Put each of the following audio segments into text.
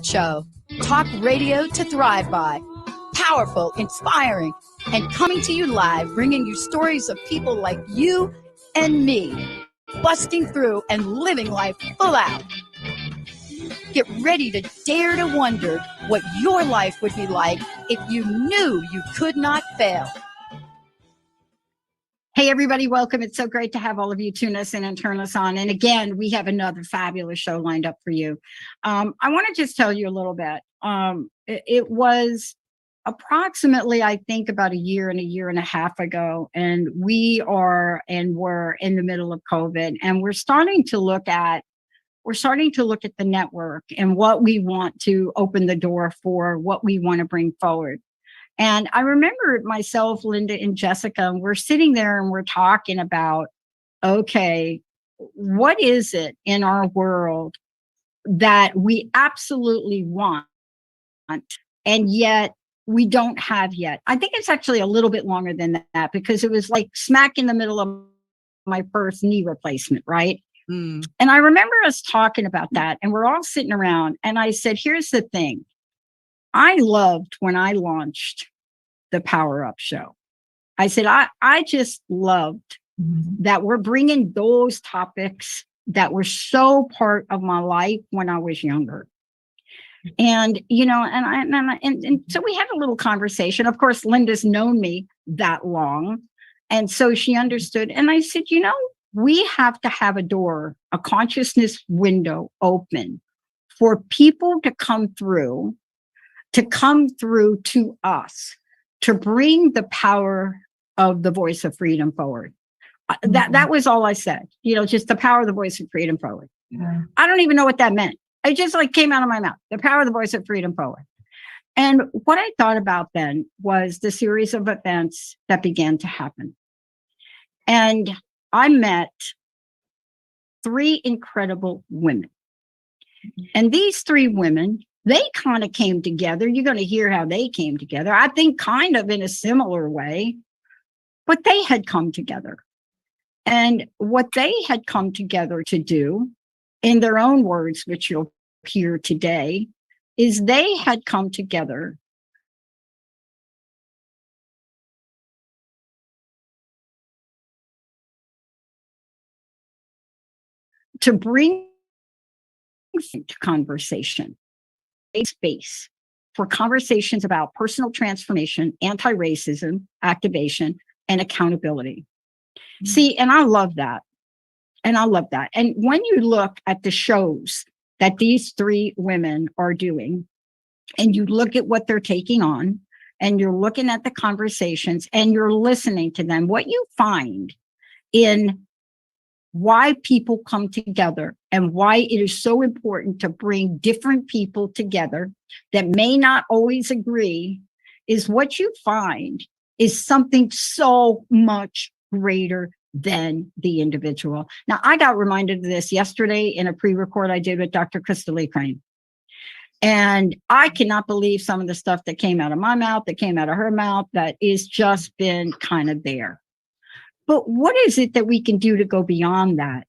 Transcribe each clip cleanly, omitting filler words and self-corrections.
Show. Talk radio to thrive by. Powerful, inspiring, and coming to you live, bringing you stories of people like you and me, busting through and living life full out. Get ready to dare to wonder what your life would be like if you knew you could not fail. Hey, everybody, welcome. It's so great to have all of you tune us in and turn us on. And again, we have another fabulous show lined up for you. I want to just tell you a little bit. It was approximately, I think, about a year and a half ago, and we're in the middle of COVID, and we're starting to look at the network and what we want to open the door for, what we want to bring forward. And I remember myself, Linda, and Jessica, we're sitting there and we're talking about, okay, what is it in our world that we absolutely want, and yet we don't have yet? I think it's actually a little bit longer than that, because it was like smack in the middle of my first knee replacement, right? And I remember us talking about that, and we're all sitting around, and I said, here's the thing. I loved when I launched the Power Up Show. I said, I just loved that we're bringing those topics that were so part of my life when I was younger. And, you know, and so we had a little conversation. Of course, Linda's known me that long. And so she understood. And I said, you know, we have to have a consciousness window open for people to come through to us, to bring the power of the voice of freedom forward. That was all I said, you know, just the power of the voice of freedom forward. Yeah. I don't even know what that meant. It just came out of my mouth, the power of the voice of freedom forward. And what I thought about then was the series of events that began to happen. And I met 3 incredible women. And these 3 women, they kind of came together. You're going to hear how they came together. I think kind of in a similar way, but they had come together. And what they had come together to do, in their own words, which you'll hear today, is they had come together to bring conversation, a space for conversations about personal transformation, antiracism, activation, and accountability. See, and I love that. And when you look at the shows that these 3 women are doing, and you look at what they're taking on, and you're looking at the conversations, and you're listening to them, what you find in why people come together and why it is so important to bring different people together that may not always agree, is what you find is something so much greater than the individual. Now, I got reminded of this yesterday in a pre-record I did with Dr. Crystal Lee Crane. And I cannot believe some of the stuff that came out of my mouth, that came out of her mouth, that is just been kind of there. But what is it that we can do to go beyond that?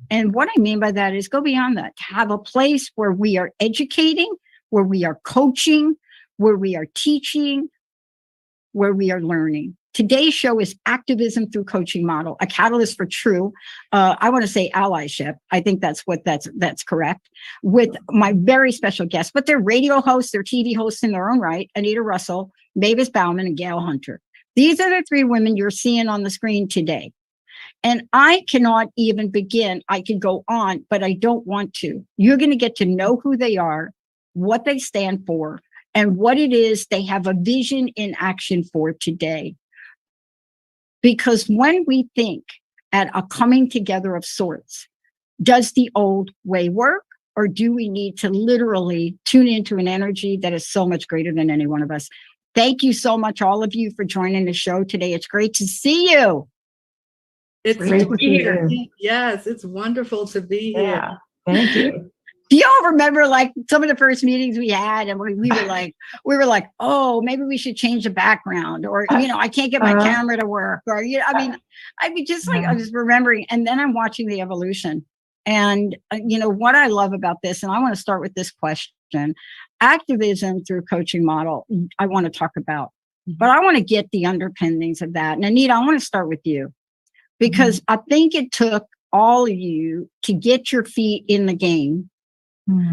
And what I mean by that is go beyond that, to have a place where we are educating, where we are coaching, where we are teaching, where we are learning. Today's show is Activism Through Coaching Model, a catalyst for true, I want to say allyship. I think that's correct, with my very special guests. But they're radio hosts, they're TV hosts in their own right, Anita Russell, Mavis Bauman, and Gail Hunter. These are the 3 women you're seeing on the screen today. And I cannot even begin. I could go on, but I don't want to. You're going to get to know who they are, what they stand for, and what it is they have a vision in action for today. Because when we think at a coming together of sorts, does the old way work? Or do we need to literally tune into an energy that is so much greater than any one of us? Thank you so much, all of you, for joining the show today. It's great to see you. It's great to be here. Yes, it's wonderful to be here. Yeah, thank you. Do y'all remember some of the first meetings we had, and we were like, oh, maybe we should change the background, or I can't get my camera to work, or I was just remembering, and then I'm watching the evolution. And, what I love about this, and I want to start with this question, activism through coaching model, I want to talk about, but I want to get the underpinnings of that. And Anita, I want to start with you because I think it took all of you to get your feet in the game,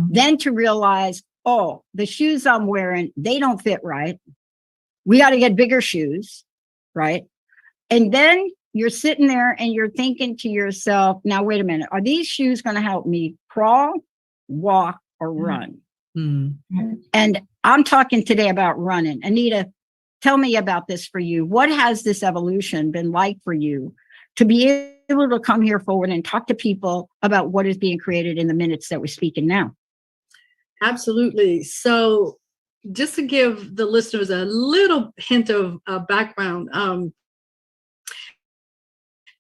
then to realize, oh, the shoes I'm wearing, they don't fit right. We got to get bigger shoes, right? And then you're sitting there and you're thinking to yourself, now, wait a minute, are these shoes going to help me crawl, walk, or run? And I'm talking today about running. Anita, tell me about this for you. What has this evolution been like for you to be able to come here forward and talk to people about what is being created in the minutes that we're speaking now? Absolutely. So just to give the listeners a little hint of background,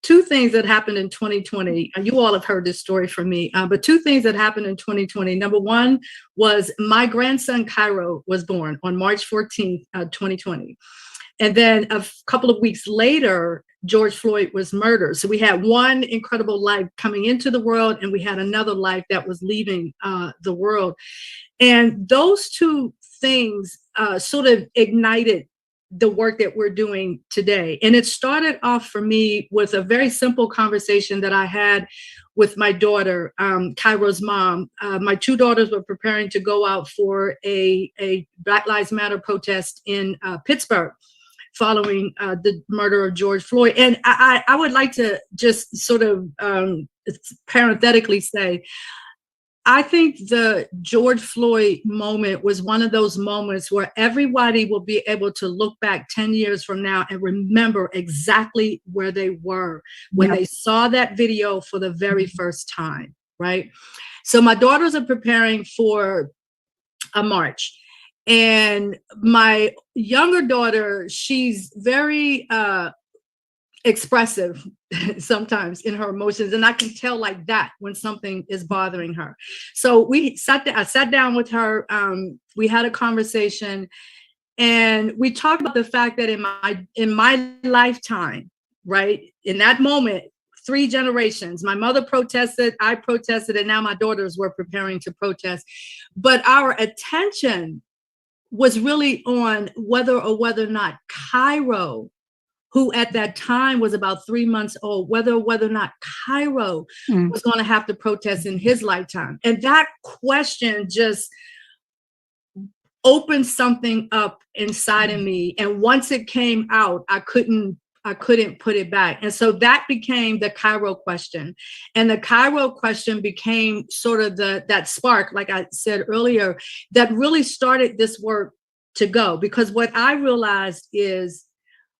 two things that happened in 2020, you all have heard this story from me, but two things that happened in 2020. Number one was my grandson, Cairo, was born on March 14th, 2020. And then a couple of weeks later, George Floyd was murdered. So we had one incredible life coming into the world, and we had another life that was leaving the world. And those two things sort of ignited the work that we're doing today. And it started off for me with a very simple conversation that I had with my daughter, Cairo's mom. My two daughters were preparing to go out for a Black Lives Matter protest in Pittsburgh following the murder of George Floyd. And I would like to just sort of parenthetically say, I think the George Floyd moment was one of those moments where everybody will be able to look back 10 years from now and remember exactly where they were when they saw that video for the very first time, right? So my daughters are preparing for a march. And my younger daughter, she's very expressive sometimes in her emotions, and I can tell like that when something is bothering her. So I sat down with her, we had a conversation, and we talked about the fact that in my lifetime, right, in that moment, 3 generations, my mother protested, I protested, and now my daughters were preparing to protest. But our attention was really on whether or not Cairo, who at that time was about 3 months old, whether or not Cairo was going to have to protest in his lifetime. And that question just opened something up inside of me. And once it came out, I couldn't put it back. And so that became the Cairo question. And the Cairo question became sort of that spark, like I said earlier, that really started this work to go. Because what I realized is,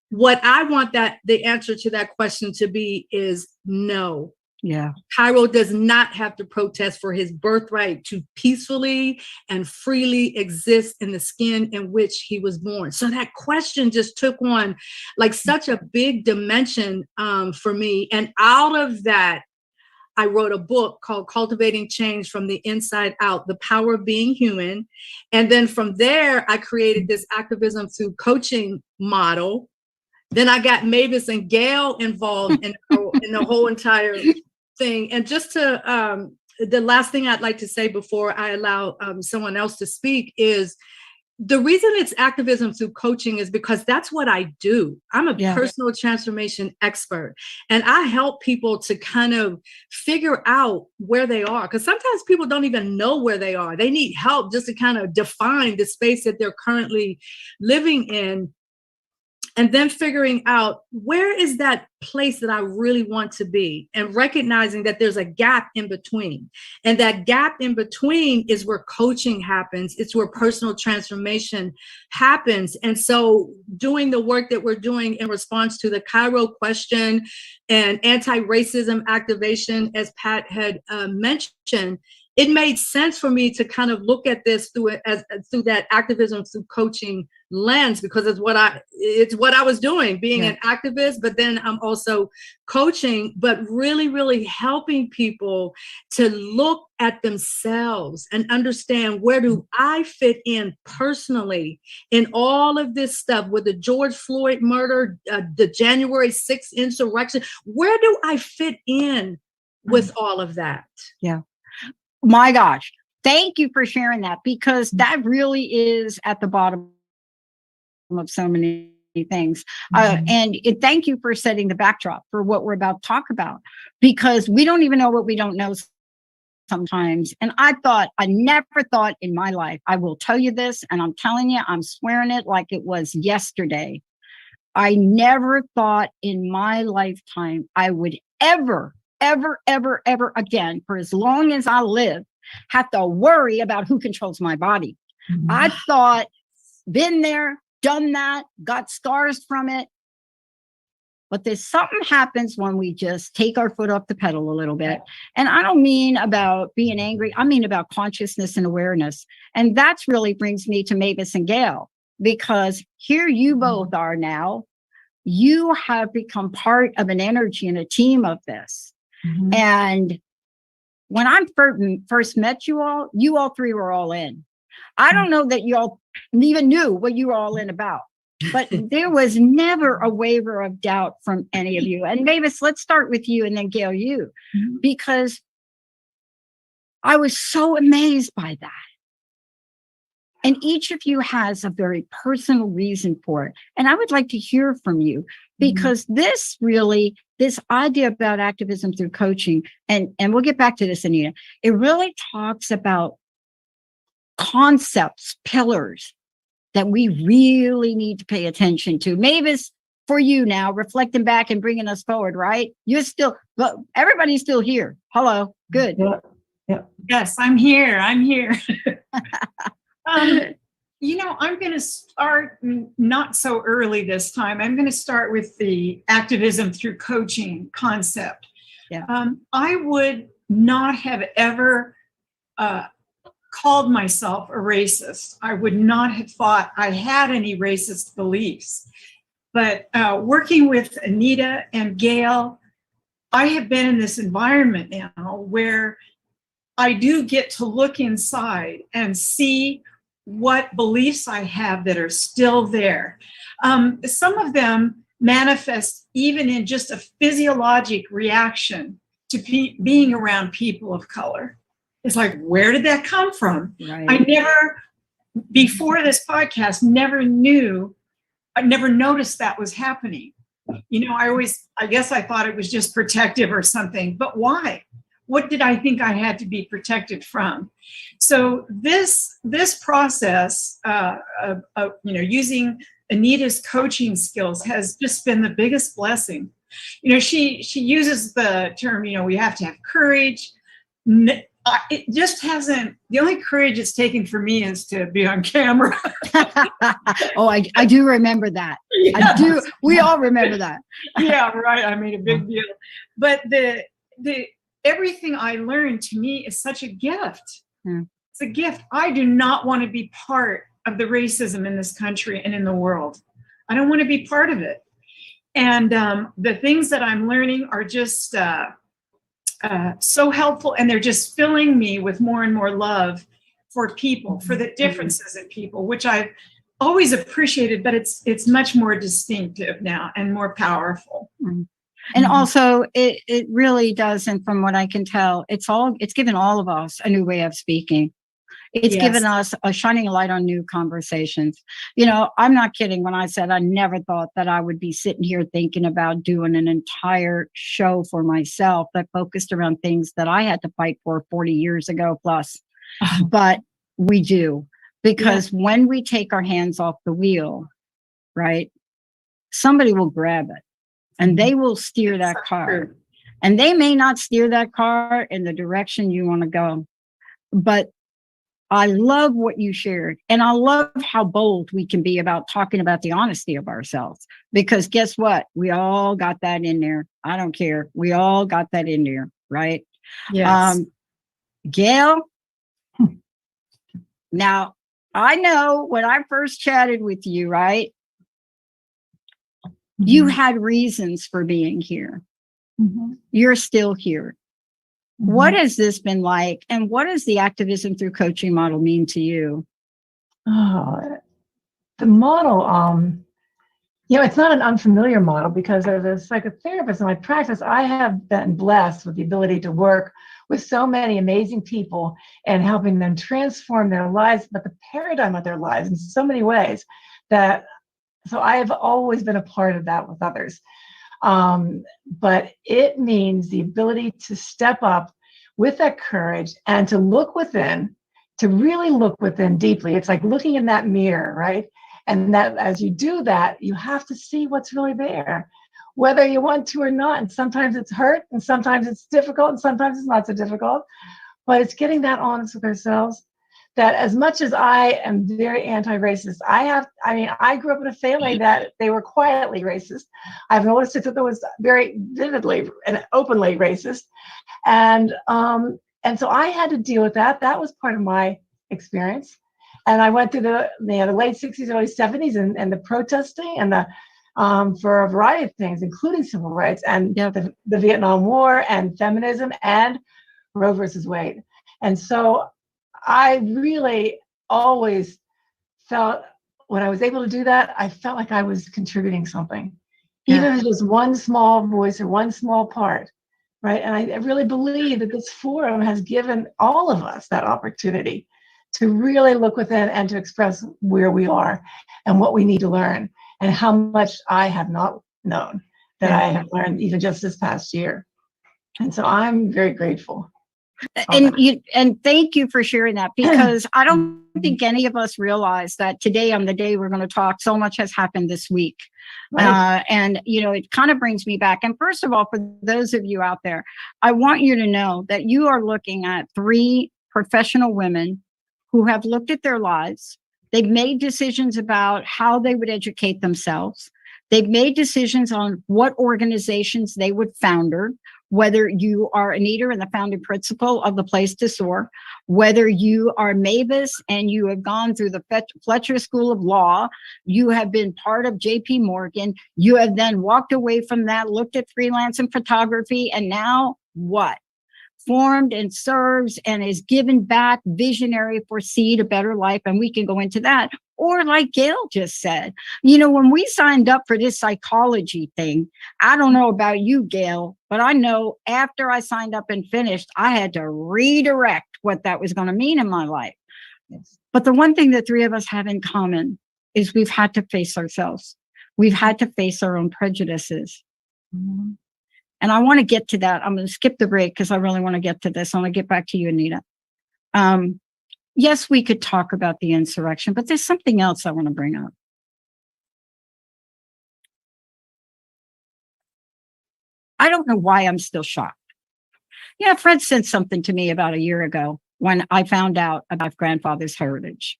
what I want the answer to that question to be is no. Yeah. Cairo does not have to protest for his birthright to peacefully and freely exist in the skin in which he was born. So that question just took on like such a big dimension for me. And out of that, I wrote a book called Cultivating Change from the Inside Out, The Power of Being Human. And then from there, I created this Activism Through Coaching Model. Then I got Mavis and Gail involved in the whole entire thing. And just to, the last thing I'd like to say before I allow someone else to speak is, the reason it's activism through coaching is because that's what I do. I'm a personal transformation expert, and I help people to kind of figure out where they are. Because sometimes people don't even know where they are. They need help just to kind of define the space that they're currently living in. And then figuring out, where is that place that I really want to be, and recognizing that there's a gap in between. And that gap in between is where coaching happens. It's where personal transformation happens. And so doing the work that we're doing in response to the Cairo question and anti-racism activation, as Pat had mentioned, it made sense for me to kind of look at this through that activism through coaching lens, because it's what I was doing, being an activist, but then I'm also coaching, but really, really helping people to look at themselves and understand, where do I fit in personally in all of this stuff with the George Floyd murder, the January 6th insurrection? Where do I fit in with all of that. Yeah. My gosh. Thank you for sharing that, because that really is at the bottom of so many things. And thank you for setting the backdrop for what we're about to talk about, because we don't even know what we don't know sometimes. And I never thought in my life, I will tell you this, and I'm telling you, I'm swearing it like it was yesterday. I never thought in my lifetime I would ever again, for as long as I live, have to worry about who controls my body. I thought, been there, done that, got scars from it. But there's something happens when we just take our foot off the pedal a little bit. And I don't mean about being angry. I mean about consciousness and awareness. And that's really brings me to Mavis and Gail, because here you both are now. You have become part of an energy and a team of this. And when I first met you all three were all in. I don't know that you all even knew what you were all in about, but there was never a waver of doubt from any of you. And Mavis, let's start with you, and then Gail, you, because I was so amazed by that. And each of you has a very personal reason for it. And I would like to hear from you, because this idea about activism through coaching, and we'll get back to this, Anita, it really talks about concepts, pillars that we really need to pay attention to. Mavis, for you now, reflecting back and bringing us forward, right? You're still, well, everybody's still here. Hello. Good. Yeah. Yes, I'm here. I'm going to start not so early this time. I'm going to start with the activism through coaching concept. Yeah. I would not have ever called myself a racist. I would not have thought I had any racist beliefs. But working with Anita and Gail, I have been in this environment now where I do get to look inside and see what beliefs I have that are still there. Some of them manifest even in just a physiologic reaction to being around people of color. It's like, where did that come from? Right. I never, before this podcast, I never noticed that was happening. I guess I thought it was just protective or something, but why? What did I think I had to be protected from? So this process of using Anita's coaching skills has just been the biggest blessing. She uses the term, we have to have courage. It just hasn't. The only courage it's taken for me is to be on camera. Oh, I do remember that. Yeah. I do. We all remember that. Yeah, right. I made a big deal. But the everything I learned, to me, is such a gift. It's a gift. I do not want to be part of the racism in this country and in the world. I don't want to be part of it. And the things that I'm learning are just so helpful, and they're just filling me with more and more love for people, for the differences in people, which I've always appreciated, but it's much more distinctive now and more powerful. And also it really does. And from what I can tell, it's given all of us a new way of speaking. It's given us a shining light on new conversations. I'm not kidding when I said I never thought that I would be sitting here thinking about doing an entire show for myself that focused around things that I had to fight for 40 years ago plus. But we do, because when we take our hands off the wheel, right, somebody will grab it and they will steer that car. And they may not steer that car in the direction you want to go, but I love what you shared. And I love how bold we can be about talking about the honesty of ourselves, because guess what? We all got that in there. I don't care. We all got that in there, right? Yes. Gail, now I know when I first chatted with you, right? You had reasons for being here. You're still here. What has this been like, and what does the activism through coaching model mean to you? The model It's not an unfamiliar model because as a psychotherapist in my practice, I have been blessed with the ability to work with so many amazing people and helping them transform their lives, but the paradigm of their lives in so many ways so I have always been a part of that with others. But it means the ability to step up with that courage and to look within, to really look within deeply. It's like looking in that mirror, right? And that as you do that, you have to see what's really there, whether you want to or not. And sometimes it's hurt, and sometimes it's difficult, and sometimes it's not so difficult. But it's getting that honest with ourselves that as much as I am very anti-racist, I grew up in a family that they were quietly racist. I've noticed it that was very vividly and openly racist. And so I had to deal with that. That was part of my experience. And I went through the late 60s, early 70s and the protesting and for a variety of things, including civil rights and the Vietnam War and feminism and Roe versus Wade. And so I really always felt when I was able to do that, I felt like I was contributing something, even if it was one small voice or one small part, right? And I really believe that this forum has given all of us that opportunity to really look within and to express where we are and what we need to learn and how much I have not known that I have learned even just this past year. And so I'm very grateful. And thank you for sharing that, because I don't think any of us realize that today on the day we're going to talk, so much has happened this week. Right. And it kind of brings me back. And first of all, for those of you out there, I want you to know that you are looking at 3 professional women who have looked at their lives. They've made decisions about how they would educate themselves. They've made decisions on what organizations they would founder, whether you are Anita and the founding principal of the Place to Soar, whether you are Mavis and you have gone through the Fletcher School of Law, you have been part of JP Morgan, you have then walked away from that, looked at freelance and photography, and now what? Formed and serves and is given back, visionary, foresee a better life. And we can go into that. Or like Gail just said, when we signed up for this psychology thing, I don't know about you, Gail, but I know after I signed up and finished, I had to redirect what that was going to mean in my life. Yes. But the one thing that 3 of us have in common is we've had to face ourselves. We've had to face our own prejudices. Mm-hmm. And I want to get to that. I'm going to skip the break because I really want to get to this. I want to get back to you, Anita. Yes, we could talk about the insurrection, but there's something else I want to bring up. I don't know why I'm still shocked. Fred said something to me about a year ago when I found out about grandfather's heritage.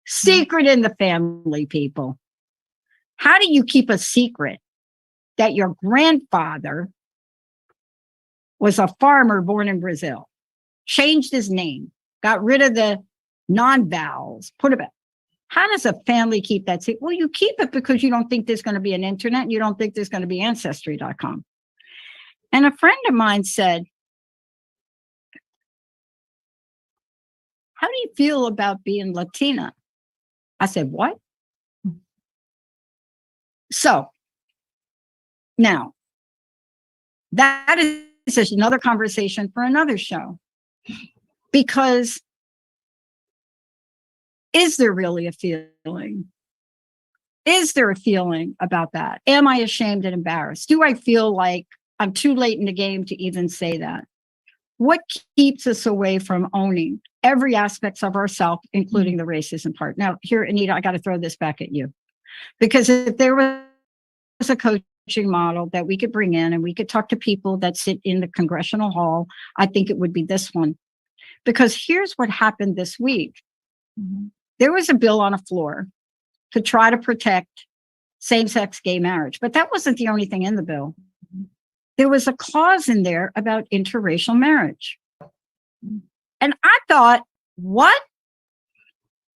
Secret in the family, people. How do you keep a secret that your grandfather was a farmer born in Brazil, changed his name, got rid of the non-vowels, put it back? How does a family keep that secret? Well, you keep it because you don't think there's going to be an internet. And you don't think there's going to be ancestry.com. And a friend of mine said, how do you feel about being Latina? I said, what? So now, that is just another conversation for another show. Because is there really a feeling? Is there a feeling about that? Am I ashamed and embarrassed? Do I feel like I'm too late in the game to even say that? What keeps us away from owning every aspect of ourselves, including the racism part? Now, here, Anita, I got to throw this back at you. Because if there was a coaching model that we could bring in and we could talk to people that sit in the congressional hall, I think it would be this one. Because here's what happened this week. Mm-hmm. There was a bill on the floor to try to protect same-sex gay marriage, but that wasn't the only thing in the bill. Mm-hmm. There was a clause in there about interracial marriage. Mm-hmm. And I thought, what?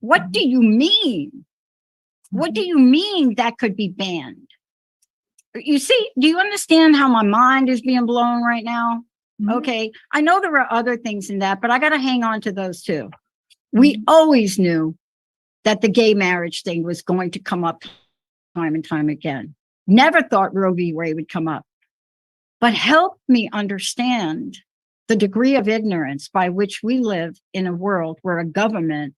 What do you mean? What do you mean that could be banned? You see, do you understand how my mind is being blown right now? Mm-hmm. Okay, I know there are other things in that, but I got to hang on to those too. We always knew that the gay marriage thing was going to come up time and time again. Never thought Roe v. Wade would come up, but helped me understand the degree of ignorance by which we live in a world where a government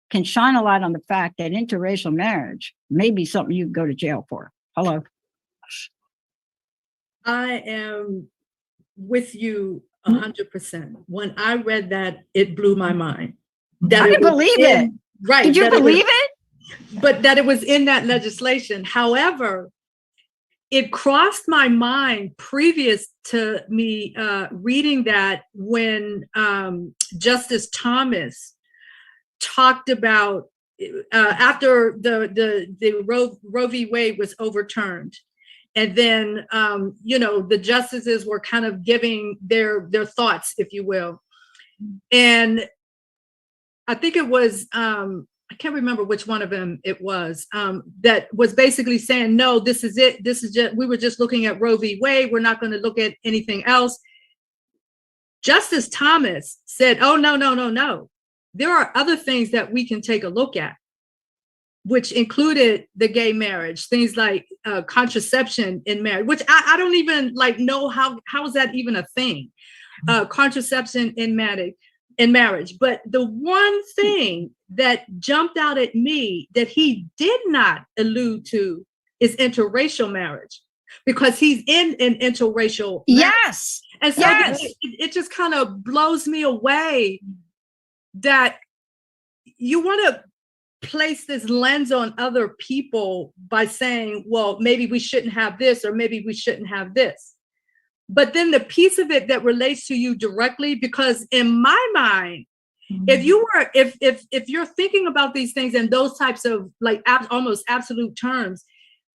can shine a light on the fact that interracial marriage may be something you can go to jail for. Hello. I am with you 100%. When I read that, it blew my mind. I didn't believe it. Right. Did you believe it? But that it was in that legislation. However, it crossed my mind previous to me reading that when Justice Thomas talked about after the Roe v. Wade was overturned. And then, the justices were kind of giving their thoughts, if you will. And I think it was, I can't remember which one of them it was, that was basically saying, no, this is it. This is just, we were just looking at Roe v. Wade. We're not going to look at anything else. Justice Thomas said, oh, no. There are other things that we can take a look at, which included the gay marriage, things like contraception in marriage, which I don't even know how is that even a thing? Contraception in marriage. But the one thing that jumped out at me that he did not allude to is interracial marriage, because he's in an interracial marriage. Yes. And so it just kind of blows me away that you want to place this lens on other people by saying, well, maybe we shouldn't have this, or maybe we shouldn't have this. But then the piece of it that relates to you directly, because in my mind, if you're thinking about these things in those types of almost absolute terms,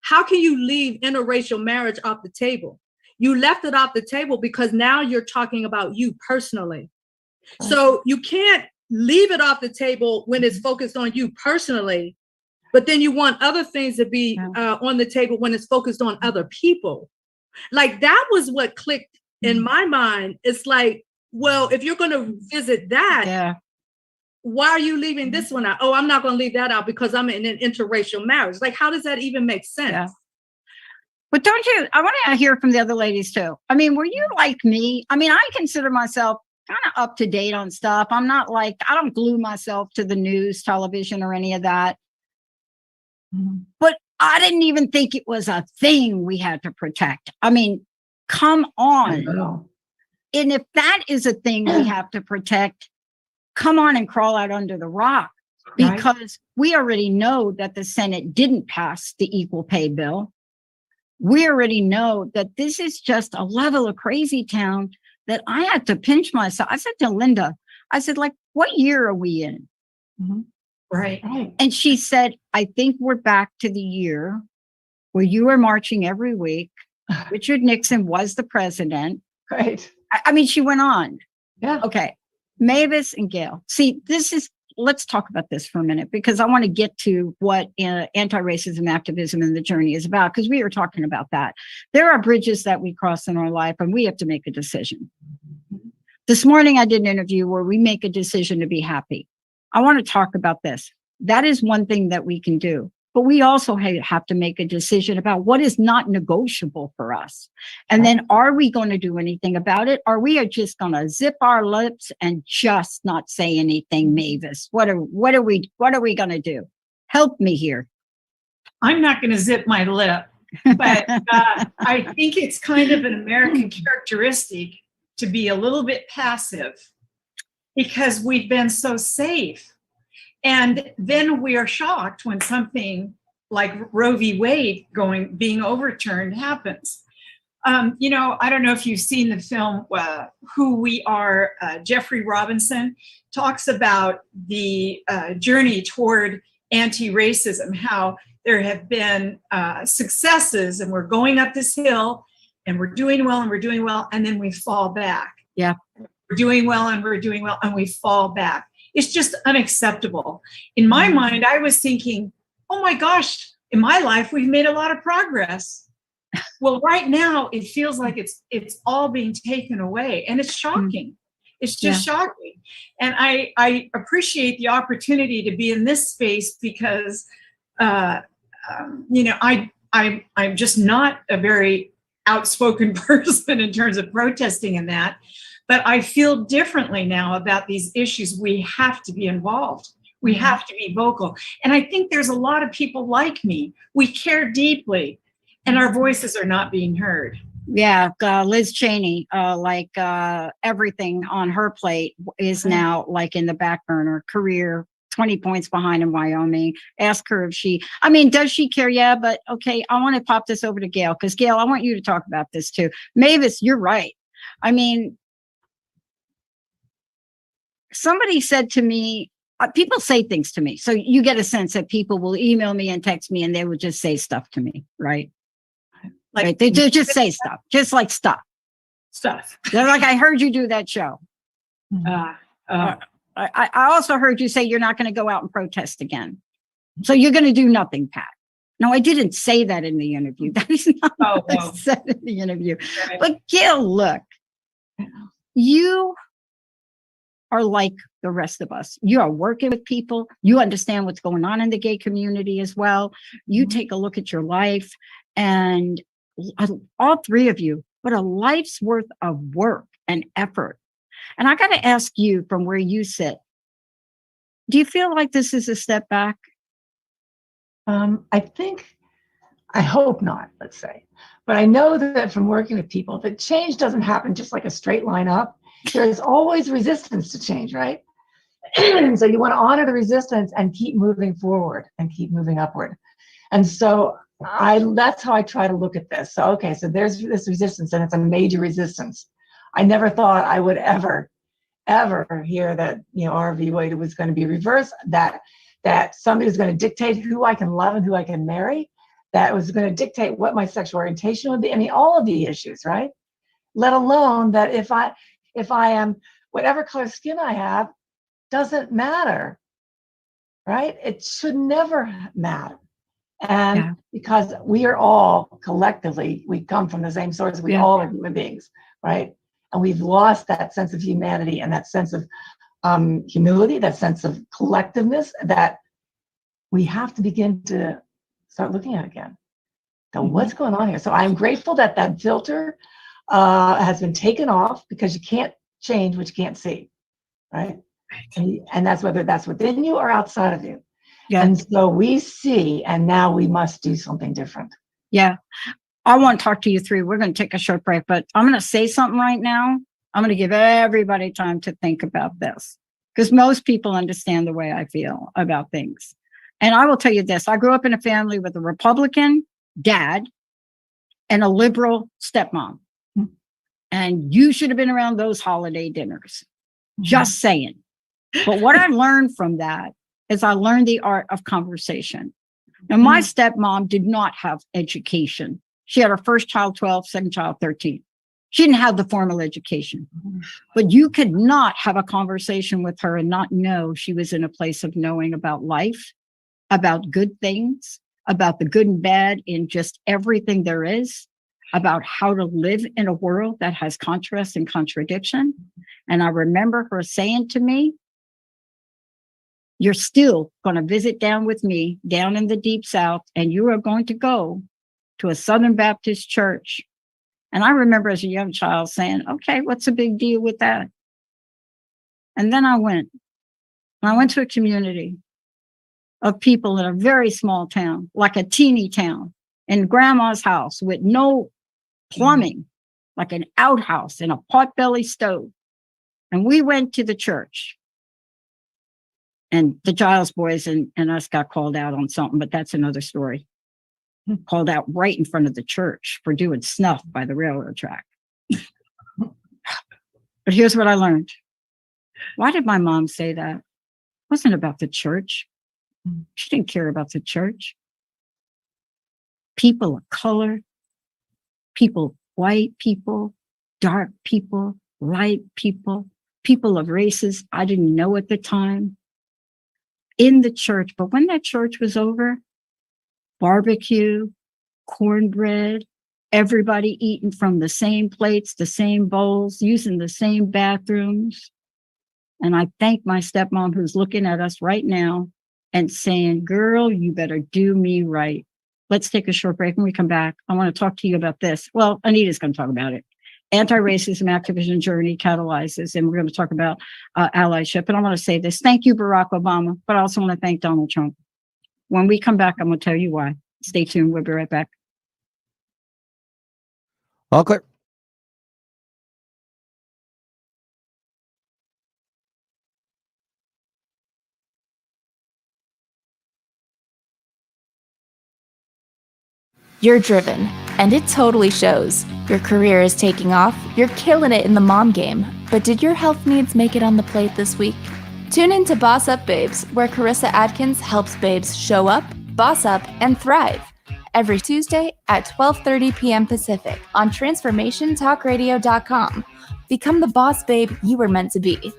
how can you leave interracial marriage off the table? You left it off the table because now you're talking about you personally. So you can't leave it off the table when it's focused on you personally, but then you want other things to be on the table when it's focused on other people. Like, that was what clicked in my mind. It's like, well, if you're going to visit that, why are you leaving this one out? Oh, I'm not going to leave that out because I'm in an interracial marriage. Like, how does that even make sense? Yeah. But I want to hear from the other ladies too. I mean, were you like me? I mean, I consider myself kind of up to date on stuff. I'm not I don't glue myself to the news, television, or any of that. But I didn't even think it was a thing we had to protect. I mean, come on. And if that is a thing we have to protect, come on and crawl out under the rock, because we already know that the Senate didn't pass the equal pay bill. We already know that this is just a level of crazy town that I had to pinch myself. I said to Linda, what year are we in? Right. And she said, I think we're back to the year where you were marching every week. Richard Nixon was the president. Right. I mean, she went on. Yeah. Okay. Mavis and Gail. See, let's talk about this for a minute, because I want to get to what anti-racism activism and the journey is about, because we are talking about that. There are bridges that we cross in our life, and we have to make a decision. This morning, I did an interview where we make a decision to be happy. I want to talk about this. That is one thing that we can do. But we also have to make a decision about what is not negotiable for us. And then, are we going to do anything about it? Or we are just going to zip our lips and just not say anything, Mavis? What are we going to do? Help me here. I'm not going to zip my lip, but I think it's kind of an American characteristic to be a little bit passive because we've been so safe. And then we are shocked when something like Roe v. Wade being overturned happens. I don't know if you've seen the film Who We Are. Jeffrey Robinson talks about the journey toward anti-racism, how there have been successes, and we're going up this hill, and we're doing well, and then we fall back. Yeah, we're doing well, and we fall back. It's just unacceptable. In my mind, I was thinking, oh my gosh, in my life, we've made a lot of progress. Well, right now, it feels like it's all being taken away, and it's shocking. It's just shocking. And I appreciate the opportunity to be in this space because I'm just not a very outspoken person in terms of protesting and that, but I feel differently now about these issues. We have to be involved. We have to be vocal. And I think there's a lot of people like me. We care deeply, and our voices are not being heard. Yeah, Liz Cheney, everything on her plate is now like in the back burner. Career, 20 points behind in Wyoming. Ask her if does she care? Yeah, but okay, I want to pop this over to Gail, because Gail, I want you to talk about this too. Mavis, you're right. I mean, somebody said to me, people say things to me. So you get a sense that people will email me and text me and they would just say stuff to me, right? Like they just say stuff, just like stuff. They're like, I heard you do that show. I also heard you say you're not going to go out and protest again. So you're going to do nothing, Pat. No, I didn't say that in the interview. That is not what I said in the interview. Right. But Gail, look, you are like the rest of us. You are working with people. You understand what's going on in the gay community as well. You take a look at your life, and all three of you, what a life's worth of work and effort. And I got to ask you, from where you sit, do you feel like this is a step back? I hope not, let's say. But I know that from working with people, that change doesn't happen just like a straight line up. There's always resistance to change, right? So you want to honor the resistance and keep moving forward and keep moving upward. And so that's how I try to look at this. So, okay, so there's this resistance, and it's a major resistance. I never thought I would ever hear that, Roe v. Wade was going to be reversed, that somebody was going to dictate who I can love and who I can marry, that was going to dictate what my sexual orientation would be. I mean, all of the issues, right? Let alone that if I am whatever color skin I have, doesn't matter, right? It should never matter. And because we are all collectively, we come from the same source, we all are human beings, right? And we've lost that sense of humanity and that sense of humility, that sense of collectiveness that we have to begin to start looking at again. So what's going on here? So I'm grateful that filter has been taken off, because you can't change what you can't see, right? And that's whether that's within you or outside of you. Yeah. And so we see, and now we must do something different. Yeah. I want to talk to you three. We're going to take a short break, but I'm going to say something right now. I'm going to give everybody time to think about this, because most people understand the way I feel about things. And I will tell you this. I grew up in a family with a Republican dad and a liberal stepmom. And you should have been around those holiday dinners. Just saying. But what I learned from that is I learned the art of conversation. Now, my stepmom did not have education. She had her first child 12, second child 13. She didn't have the formal education. But you could not have a conversation with her and not know she was in a place of knowing about life, about good things, about the good and bad in just everything there is, about how to live in a world that has contrast and contradiction. And I remember her saying to me, you're still going to visit down with me down in the deep South, and you are going to go to a Southern Baptist church. And I remember as a young child saying, okay, what's the big deal with that? And then I went to a community of people in a very small town, like a teeny town, in grandma's house with no plumbing, like an outhouse and a potbelly stove. And we went to the church. And the Giles boys and us got called out on something, but that's another story. Called out right in front of the church for doing snuff by the railroad track. But here's what I learned. Why did my mom say that? It wasn't about the church. She didn't care about the church. People of color, people, white people, dark people, light people, people of races I didn't know at the time, in the church. But when that church was over, barbecue, cornbread, everybody eating from the same plates, the same bowls, using the same bathrooms. And I thank my stepmom, who's looking at us right now and saying, girl, you better do me right. Let's take a short break. When we come back, I want to talk to you about this. Well, Anita's going to talk about it. Anti-racism activism journey catalyzes, and we're going to talk about allyship. And I want to say this. Thank you, Barack Obama, but I also want to thank Donald Trump. When we come back, I'm going to tell you why. Stay tuned. We'll be right back. All clear. You're driven, and it totally shows. Your career is taking off, you're killing it in the mom game. But did your health needs make it on the plate this week? Tune in to Boss Up Babes, where Carissa Adkins helps babes show up, boss up, and thrive. Every Tuesday at 12:30 p.m. Pacific on TransformationTalkRadio.com. Become the boss babe you were meant to be.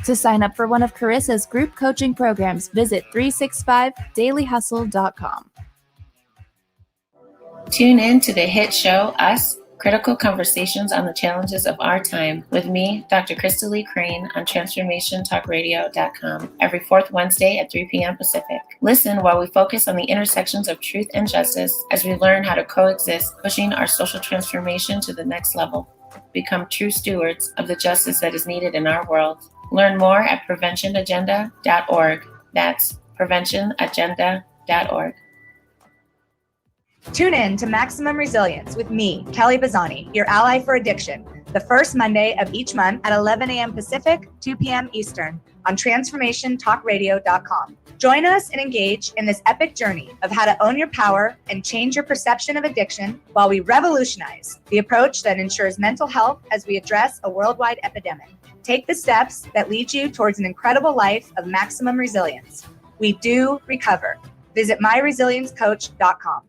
To sign up for one of Carissa's group coaching programs, visit 365dailyhustle.com. Tune in to the hit show, Us, Critical Conversations on the Challenges of Our Time with me, Dr. Krista Lee Crane, on TransformationTalkRadio.com every fourth Wednesday at 3 p.m. Pacific. Listen while we focus on the intersections of truth and justice as we learn how to coexist, pushing our social transformation to the next level. Become true stewards of the justice that is needed in our world. Learn more at preventionagenda.org. That's preventionagenda.org. Tune in to Maximum Resilience with me, Kelly Bazzani, your ally for addiction, the first Monday of each month at 11 a.m. Pacific, 2 p.m. Eastern on TransformationTalkRadio.com. Join us and engage in this epic journey of how to own your power and change your perception of addiction while we revolutionize the approach that ensures mental health as we address a worldwide epidemic. Take the steps that lead you towards an incredible life of maximum resilience. We do recover. Visit myresiliencecoach.com.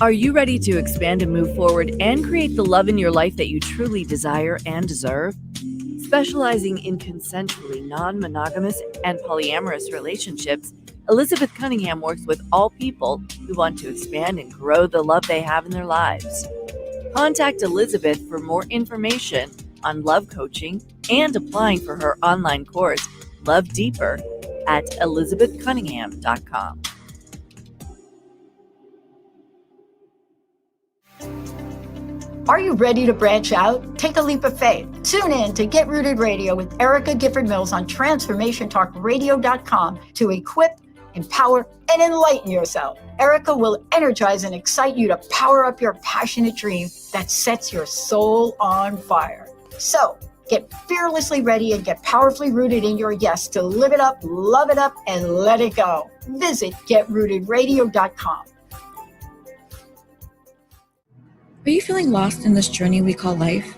Are you ready to expand and move forward and create the love in your life that you truly desire and deserve? Specializing in consensually non-monogamous and polyamorous relationships, Elizabeth Cunningham works with all people who want to expand and grow the love they have in their lives. Contact Elizabeth for more information on love coaching and applying for her online course, Love Deeper, at elizabethcunningham.com. Are you ready to branch out? Take a leap of faith. Tune in to Get Rooted Radio with Erica Gifford Mills on TransformationTalkRadio.com to equip, empower, and enlighten yourself. Erica will energize and excite you to power up your passionate dream that sets your soul on fire. So, get fearlessly ready and get powerfully rooted in your yes to live it up, love it up, and let it go. Visit GetRootedRadio.com. Are you feeling lost in this journey we call life?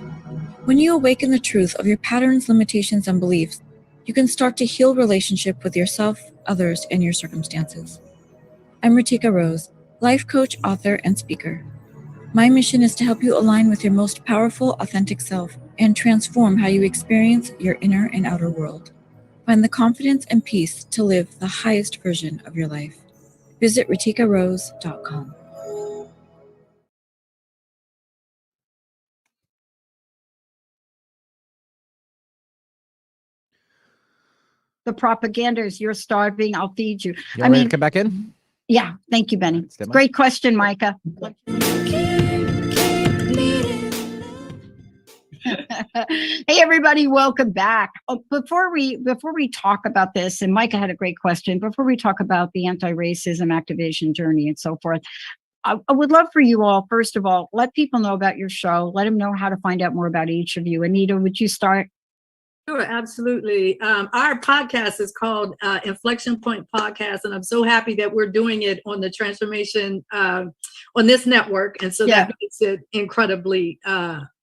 When you awaken the truth of your patterns, limitations, and beliefs, you can start to heal relationship with yourself, others, and your circumstances. I'm Ritika Rose, life coach, author, and speaker. My mission is to help you align with your most powerful, authentic self and transform how you experience your inner and outer world. Find the confidence and peace to live the highest version of your life. Visit RitikaRose.com. The propaganda is you're starving, I'll feed you. You want me to come back in? Yeah, thank you, Benny. Great question, Micah. Hey, everybody, welcome back. Before we talk about this, and Micah had a great question, before we talk about the anti-racism activation journey and so forth, I would love for you all, first of all, let people know about your show. Let them know how to find out more about each of you. Anita, would you start? Sure, absolutely. Our podcast is called InflexionPoint Podcast, and I'm so happy that we're doing it on the transformation on this network, and so that makes it incredibly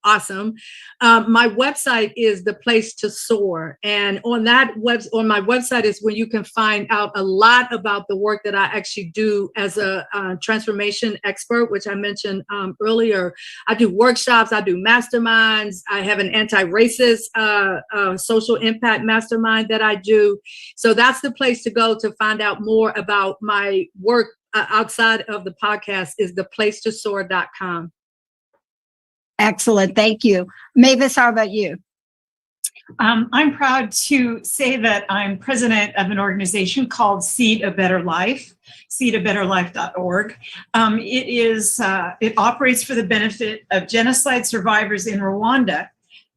awesome. My website is The Place to Soar, and on my website is where you can find out a lot about the work that I actually do as a transformation expert, which I mentioned earlier. I do workshops, I do masterminds, I have an anti-racist social impact mastermind that I do. So that's the place to go to find out more about my work outside of the podcast, is theplacetosoar.com. Excellent. Thank you. Mavis, how about you? I'm proud to say that I'm president of an organization called Seed a Better Life, seedabetterlife.org. It operates for the benefit of genocide survivors in Rwanda.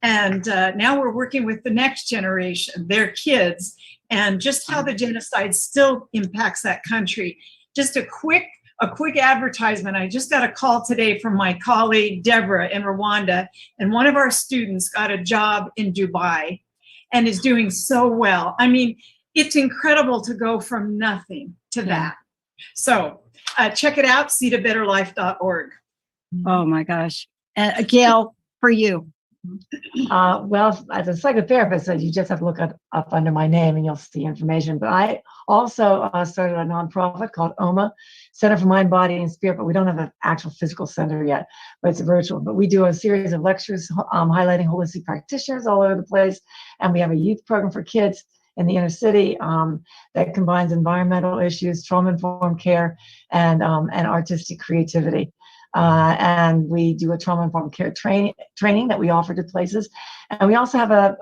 And now we're working with the next generation, their kids, and just how the genocide still impacts that country. Just a quick advertisement. I just got a call today from my colleague Deborah in Rwanda, and one of our students got a job in Dubai and is doing so well. I mean, it's incredible to go from nothing to that. So check it out, seedabetterlife.org. Oh my gosh. Gail, for you. Well, as a psychotherapist, you just have to look up under my name and you'll see information. But I also started a nonprofit called OMA, Center for Mind, Body, and Spirit. But we don't have an actual physical center yet, but it's virtual. But we do a series of lectures highlighting holistic practitioners all over the place. And we have a youth program for kids in the inner city that combines environmental issues, trauma-informed care, and artistic creativity. And we do a trauma-informed care training that we offer to places. And we also have a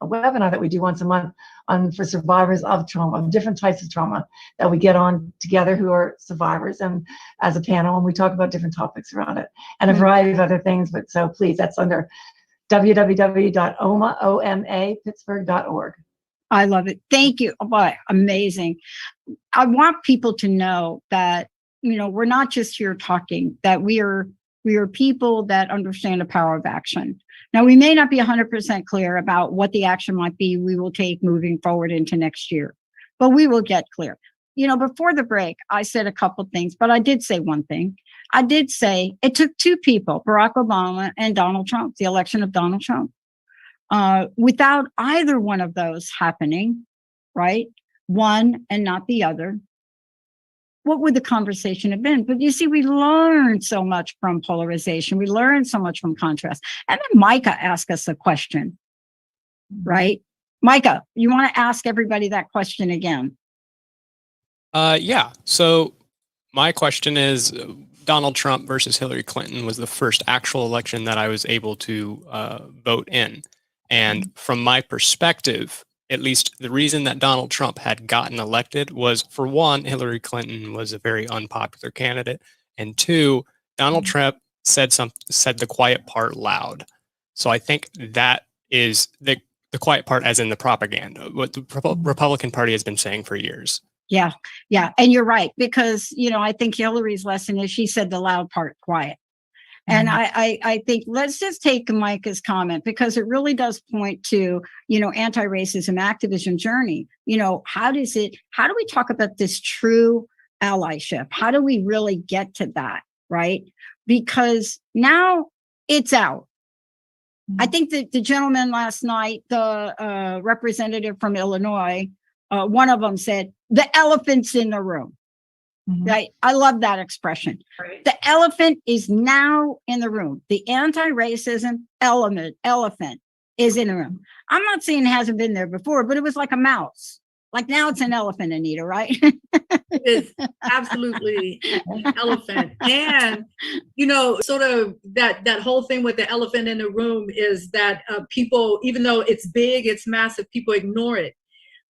webinar that we do once a month for survivors of trauma, of different types of trauma, that we get on together who are survivors and as a panel, and we talk about different topics around it and a variety of other things. But so please, that's under www.omapittsburgh.org. I love it. Thank you. Oh, boy, amazing. I want people to know that, we're not just here talking, that we are people that understand the power of action. Now, we may not be 100% clear about what the action might be we will take moving forward into next year, but we will get clear. Before the break, I said a couple things, but I did say one thing. I did say it took two people, Barack Obama and Donald Trump, the election of Donald Trump. Without either one of those happening, right? One and not the other, what would the conversation have been? But you see, we learned so much from polarization. We learned so much from contrast. And then Micah asked us a question, right? Micah, you want to ask everybody that question again? Yeah. So my question is, Donald Trump versus Hillary Clinton was the first actual election that I was able to vote in. And from my perspective, at least the reason that Donald Trump had gotten elected was, for one, Hillary Clinton was a very unpopular candidate. And two, Donald Trump said the quiet part loud. So I think that is the quiet part, as in the propaganda, what the Republican Party has been saying for years. Yeah. And you're right, because, I think Hillary's lesson is she said the loud part quiet. And I think let's just take Micah's comment, because it really does point to, anti-racism activism journey. How do we talk about this true allyship? How do we really get to that? Right? Because now it's out. I think that the gentleman last night, the representative from Illinois, one of them said, the elephant's in the room. Right. I love that expression. Right. The elephant is now in the room. The anti-racism elephant is in the room. I'm not saying it hasn't been there before, but it was like a mouse. Like now it's an elephant, Anita, right? It's absolutely an elephant. And, sort of that whole thing with the elephant in the room is that people, even though it's big, it's massive, people ignore it.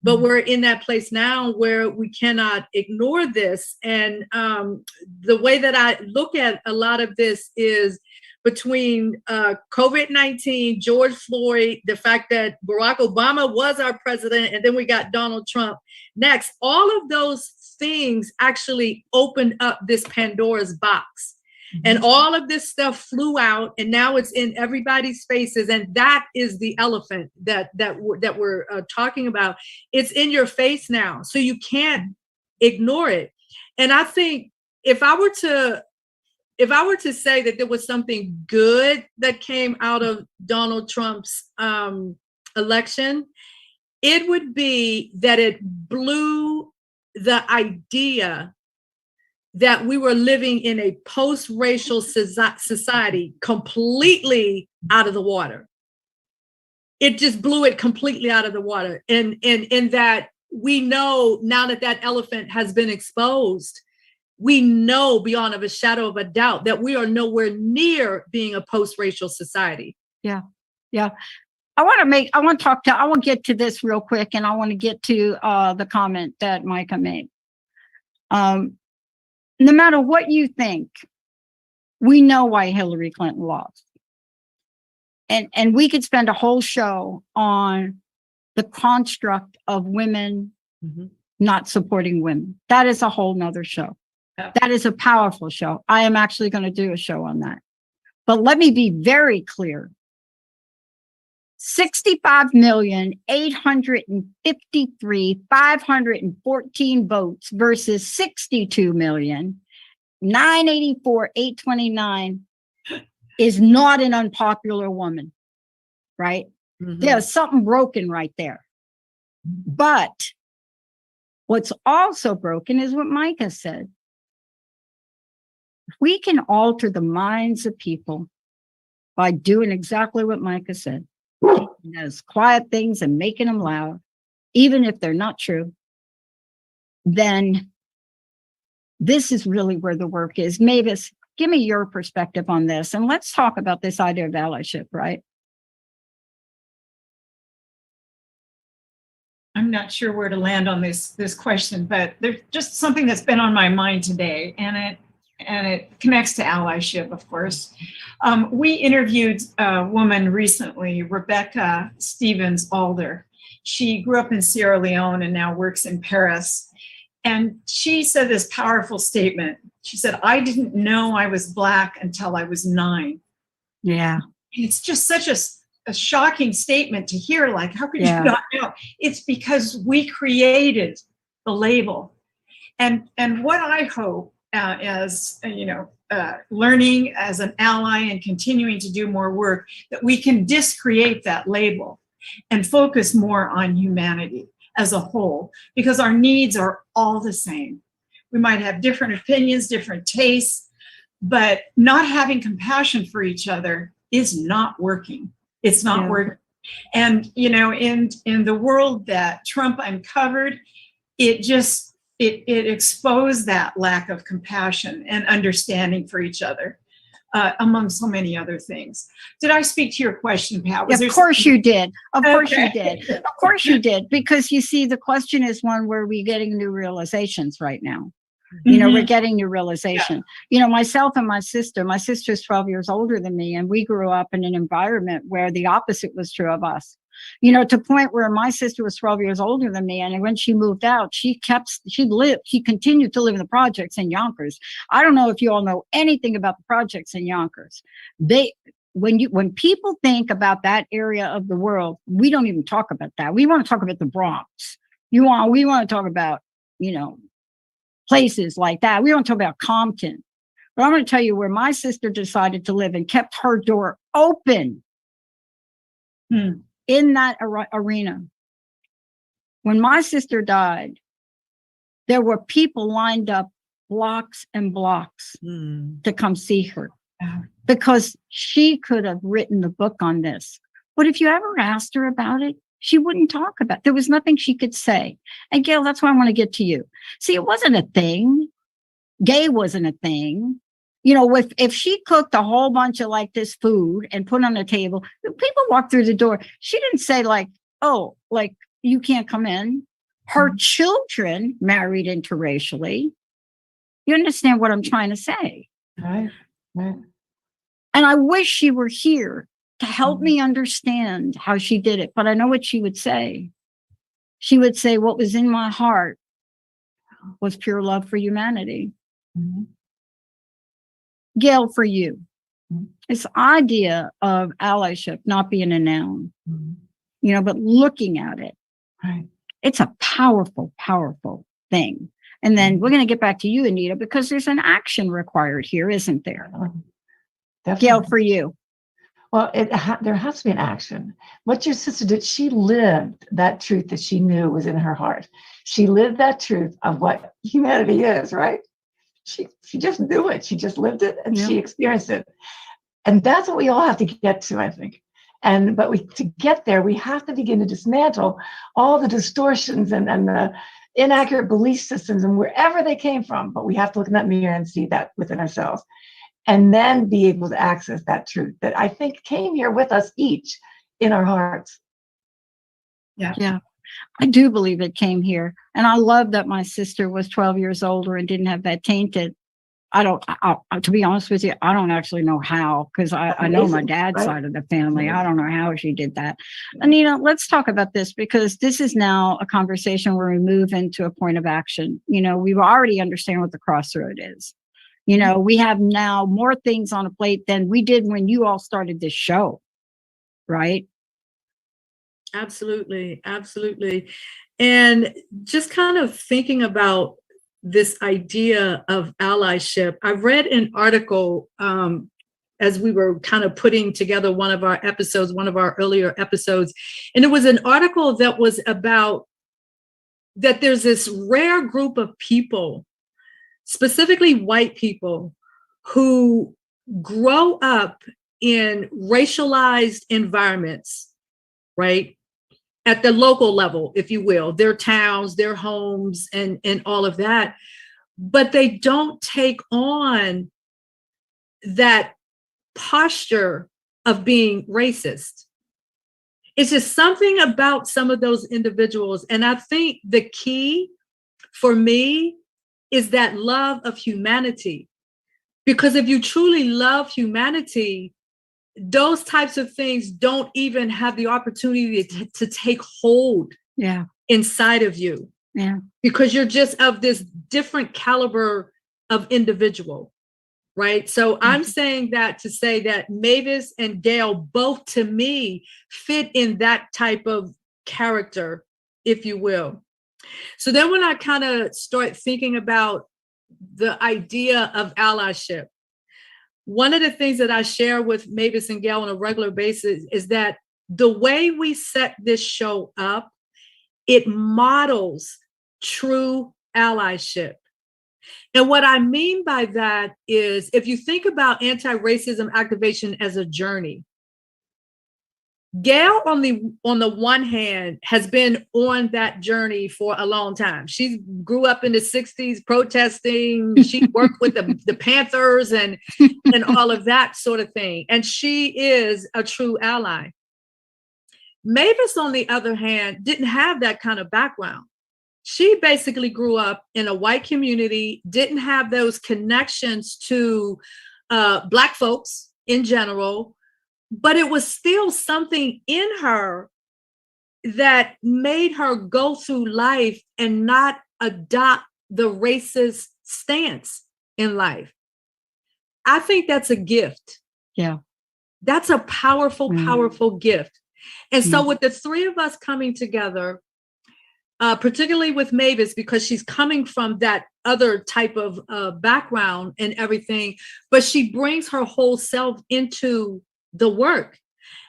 But we're in that place now where we cannot ignore this. And the way that I look at a lot of this is between COVID-19, George Floyd, the fact that Barack Obama was our president, and then we got Donald Trump next. All of those things actually opened up this Pandora's box. And all of this stuff flew out, and now it's in everybody's faces. And that is the elephant that we're talking about. It's in your face now, so you can't ignore it. And I think if I were to say that there was something good that came out of Donald Trump's election, it would be that it blew the idea that we were living in a post-racial society completely out of the water. It just blew it completely out of the water. And that we know now that elephant has been exposed, we know beyond of a shadow of a doubt that we are nowhere near being a post-racial society. Yeah. I want to get to this real quick, and I want to get to the comment that Micah made. No matter what you think, we know why Hillary Clinton lost. And we could spend a whole show on the construct of women not supporting women. That is a whole nother show. Yeah. That is a powerful show. I am actually going to do a show on that. But let me be very clear. 65,853,514 votes versus 62,984,829 is not an unpopular woman, right? There's something broken right there. But what's also broken is what Micah said. We can alter the minds of people by doing exactly what Micah said. Taking those quiet things and making them loud, even if they're not true. Then this is really where the work is. Mavis, give me your perspective on this. And let's talk about this idea of allyship, right? I'm not sure where to land on this question, but there's just something that's been on my mind today, and it connects to allyship, of course. We interviewed a woman recently, Rebecca Stevens Alder. She grew up in Sierra Leone and now works in Paris. And she said this powerful statement. She said, "I didn't know I was Black until I was 9." Yeah. And it's just such a shocking statement to hear. Like, how could you not know? It's because we created the label. And what I hope as, learning as an ally and continuing to do more work, that we can discreate that label and focus more on humanity as a whole, because our needs are all the same. We might have different opinions, different tastes, but not having compassion for each other is not working. It's not working. And, in the world that Trump uncovered, it exposed that lack of compassion and understanding for each other, among so many other things. Did I speak to your question, Pat? Of course you did. Of course you did. Of course you did. Because you see, the question is one where we're getting new realizations right now. We're getting new realization. Myself and my sister's 12 years older than me, and we grew up in an environment where the opposite was true of us. To the point where my sister was 12 years older than me, and when she moved out, she continued to live in the projects in Yonkers. I don't know if you all know anything about the projects in Yonkers. When people think about that area of the world, we don't even talk about that. We want to talk about the Bronx. We want to talk about, places like that. We don't talk about Compton. But I'm going to tell you where my sister decided to live and kept her door open in that arena. When my sister died, there were people lined up blocks and blocks to come see her, because she could have written the book on this. But if you ever asked her about it, she wouldn't talk about it. There was nothing she could say. And Gail, that's why I want to get to you. See, it wasn't a thing. Gay wasn't a thing. If she cooked a whole bunch of like this food and put on the table, people walked through the door. She didn't say like, "Oh, like you can't come in." Her children married interracially. You understand what I'm trying to say? Right. And I wish she were here to help me understand how she did it. But I know what she would say. She would say, what was in my heart was pure love for humanity. Gail, for you, this idea of allyship not being a noun, but looking at it, it's a powerful, powerful thing. And then we're going to get back to you, Anita, because there's an action required here, isn't there? Definitely. Gail, for you. Well, there has to be an action. What your sister did, she lived that truth that she knew was in her heart. She lived that truth of what humanity is, right? She just knew it. She just lived it, and she experienced it. And that's what we all have to get to, I think. But to get there, we have to begin to dismantle all the distortions and the inaccurate belief systems and wherever they came from. But we have to look in that mirror and see that within ourselves. And then be able to access that truth that I think came here with us each in our hearts. Yeah. I do believe it came here. And I love that my sister was 12 years older and didn't have that tainted. To be honest with you, I don't actually know how, because I know my dad's side of the family. I don't know how she did that. Anita, let's talk about this, because this is now a conversation where we move into a point of action. We already understand what the crossroad is. We have now more things on a plate than we did when you all started this show, right? Absolutely. Absolutely. And just kind of thinking about this idea of allyship, I read an article as we were kind of putting together one of our earlier episodes. And it was an article that was about that there's this rare group of people, specifically white people, who grow up in racialized environments, right? At the local level, if you will, their towns, their homes, and all of that. But they don't take on that posture of being racist. It's just something about some of those individuals. And I think the key for me is that love of humanity. Because if you truly love humanity, those types of things don't even have the opportunity to take hold inside of you. Yeah. Because you're just of this different caliber of individual, right? So I'm saying that to say that Mavis and Gail both, to me, fit in that type of character, if you will. So then when I kind of start thinking about the idea of allyship, one of the things that I share with Mavis and Gail on a regular basis is that the way we set this show up, it models true allyship. And what I mean by that is, if you think about anti-racism activation as a journey, Gail, on the one hand, has been on that journey for a long time. She grew up in the 60s protesting. She worked with the Panthers and all of that sort of thing. And she is a true ally. Mavis, on the other hand, didn't have that kind of background. She basically grew up in a white community, didn't have those connections to Black folks in general. But it was still something in her that made her go through life and not adopt the racist stance in life. I think that's a gift. Yeah. That's a powerful, powerful gift. And so with the three of us coming together, particularly with Mavis, because she's coming from that other type of background and everything, but she brings her whole self into the work.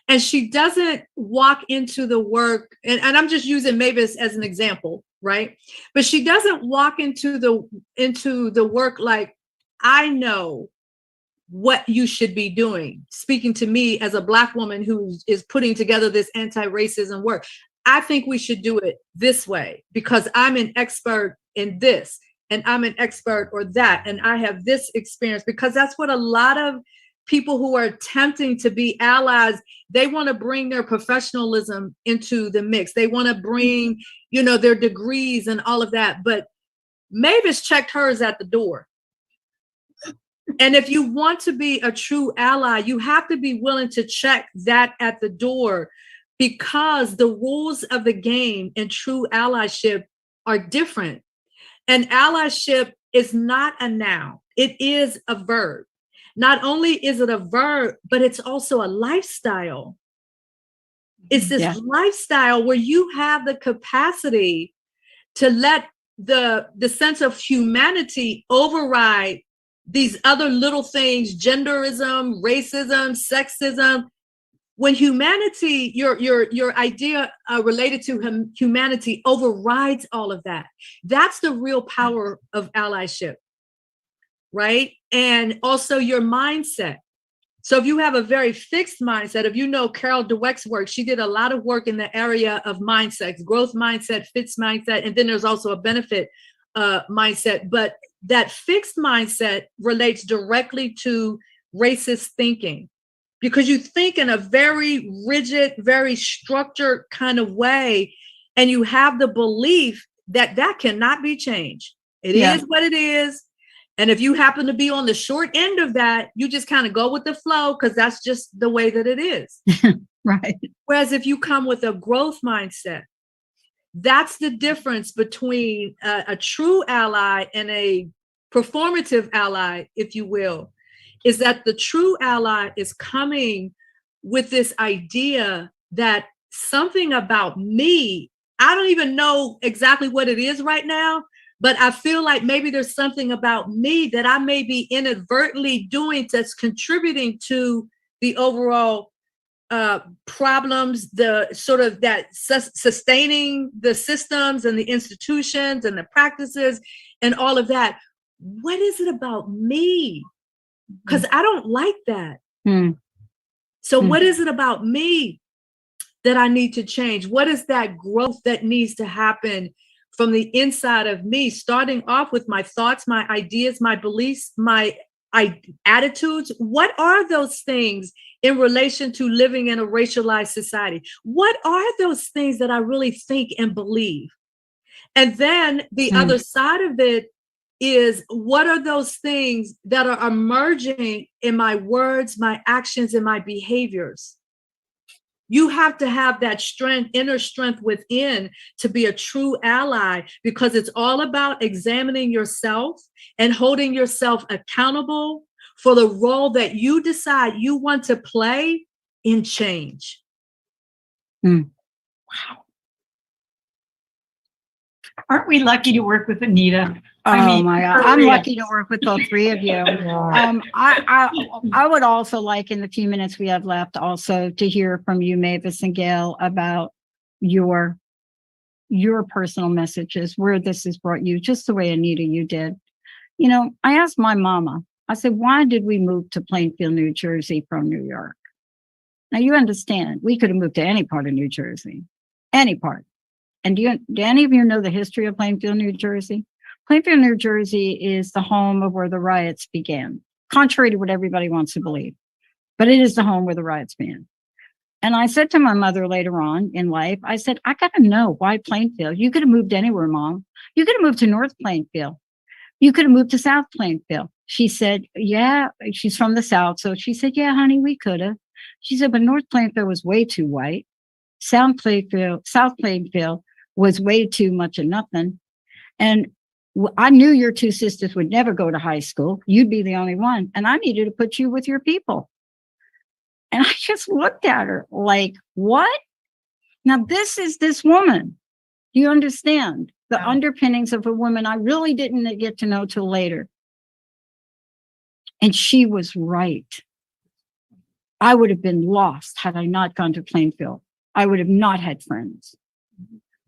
And she doesn't walk into the work, and I'm just using Mavis as an example, right? But she doesn't walk into the work like, I know what you should be doing. Speaking to me as a Black woman who is putting together this anti-racism work, I think we should do it this way because I'm an expert in this, and I'm an expert or that, and I have this experience, because that's what a lot of people who are attempting to be allies, they want to bring their professionalism into the mix. They want to bring, their degrees and all of that. But Mavis checked hers at the door. And if you want to be a true ally, you have to be willing to check that at the door, because the rules of the game in true allyship are different. And allyship is not a noun. It is a verb. Not only is it a verb, but it's also a lifestyle. It's this lifestyle where you have the capacity to let the sense of humanity override these other little things, genderism, racism, sexism. When humanity, your idea related to humanity overrides all of that, that's the real power of allyship, right? And also your mindset. So if you have a very fixed mindset, if you know Carol Dweck's work, she did a lot of work in the area of mindset, growth mindset, fixed mindset, and then there's also a benefit mindset. But that fixed mindset relates directly to racist thinking. because you think in a very rigid, very structured kind of way, and you have the belief that that cannot be changed. It is what it is. And if you happen to be on the short end of that, you just kind of go with the flow because that's just the way that it is. Right. Whereas if you come with a growth mindset, that's the difference between a true ally and a performative ally, if you will, is that the true ally is coming with this idea that something about me, I don't even know exactly what it is right now, but I feel like maybe there's something about me that I may be inadvertently doing that's contributing to the overall problems, the sort of that sustaining the systems and the institutions and the practices and all of that. What is it about me? Because I don't like that. So what is it about me that I need to change? What is that growth that needs to happen from the inside of me, starting off with my thoughts, my ideas, my beliefs, my attitudes? What are those things in relation to living in a racialized society? What are those things that I really think and believe? And then the other side of it is, what are those things that are emerging in my words, my actions, and my behaviors? You have to have that strength, inner strength within to be a true ally, because it's all about examining yourself and holding yourself accountable for the role that you decide you want to play in change. Wow. Aren't we lucky to work with Anita? Oh my God. I'm lucky to work with all three of you. I would also like, in the few minutes we have left, also to hear from you, Mavis and Gail, about your personal messages, where this has brought you, just the way, Anita, you did. You know, I asked my mama, I said, why did we move to Plainfield, New Jersey from New York? Now, you understand, we could have moved to any part of New Jersey, any part. And do any of you know the history of Plainfield, New Jersey? Plainfield, New Jersey is the home of where the riots began, contrary to what everybody wants to believe. But it is the home where the riots began. And I said to my mother later on in life, I said, I got to know why Plainfield. You could have moved anywhere, Mom. You could have moved to North Plainfield. You could have moved to South Plainfield. She said, yeah, she's from the South. So she said, yeah, honey, we could have. She said, but North Plainfield was way too white. South Plainfield was way too much of nothing. And I knew your two sisters would never go to high school. You'd be the only one. And I needed to put you with your people. And I just looked at her like, what? Now, this is this woman. Do you understand the underpinnings of a woman I really didn't get to know till later? And she was right. I would have been lost had I not gone to Plainfield. I would have not had friends.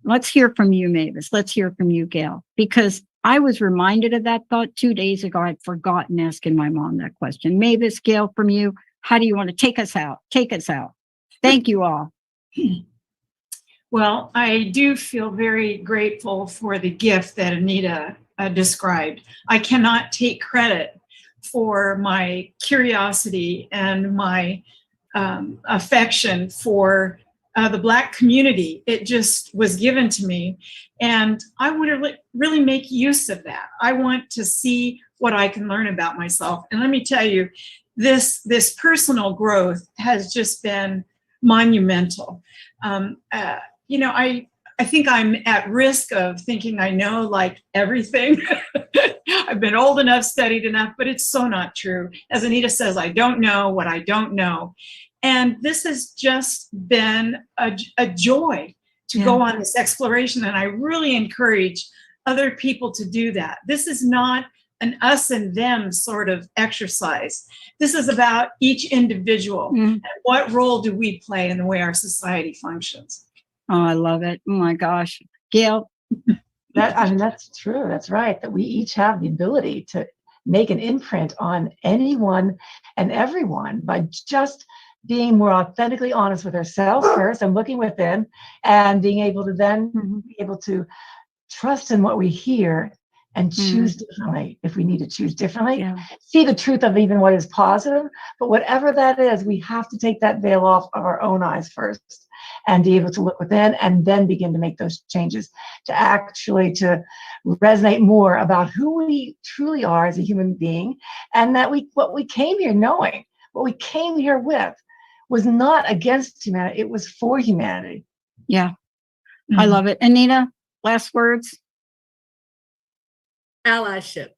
Let's hear from you, Mavis. Let's hear from you, Gail, because I was reminded of that thought 2 days ago. I'd forgotten asking my mom that question. Mavis, Gail, from you, how do you want to take us out? Take us out. Thank you all. Well, I do feel very grateful for the gift that Anita described. I cannot take credit for my curiosity and my affection for the Black community. It just was given to me. And I want to really make use of that. I want to see what I can learn about myself. And let me tell you, this personal growth has just been monumental. You know, I think I'm at risk of thinking I know like everything. I've been old enough, studied enough, but it's so not true. As Anita says, I don't know what I don't know. And this has just been a joy to go on this exploration. And I really encourage other people to do that. This is not an us and them sort of exercise. This is about each individual. And what role do we play in the way our society functions? Oh, I love it. Oh my gosh. Gail. That's true. That's right. That we each have the ability to make an imprint on anyone and everyone by just being more authentically honest with ourselves first and looking within, and being able to then be able to trust in what we hear and choose differently if we need to choose differently. Yeah. See the truth of even what is positive, but whatever that is, we have to take that veil off of our own eyes first and be able to look within and then begin to make those changes to actually to resonate more about who we truly are as a human being, and that what we came here knowing, what we came here with was not against humanity, it was for humanity. Yeah. I love it. Anita, last words? Allyship.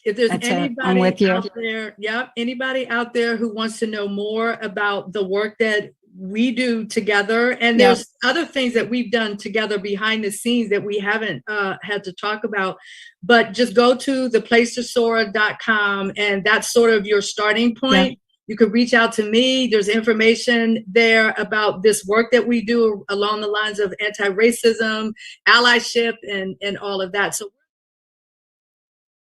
If there's That's it. I'm anybody with you. out there, anybody out there who wants to know more about the work that we do together, and there's other things that we've done together behind the scenes that we haven't had to talk about, but just go to theplacetosoar.com, and that's sort of your starting point. Yeah. You could reach out to me. There's information there about this work that we do along the lines of anti-racism, allyship, and all of that. So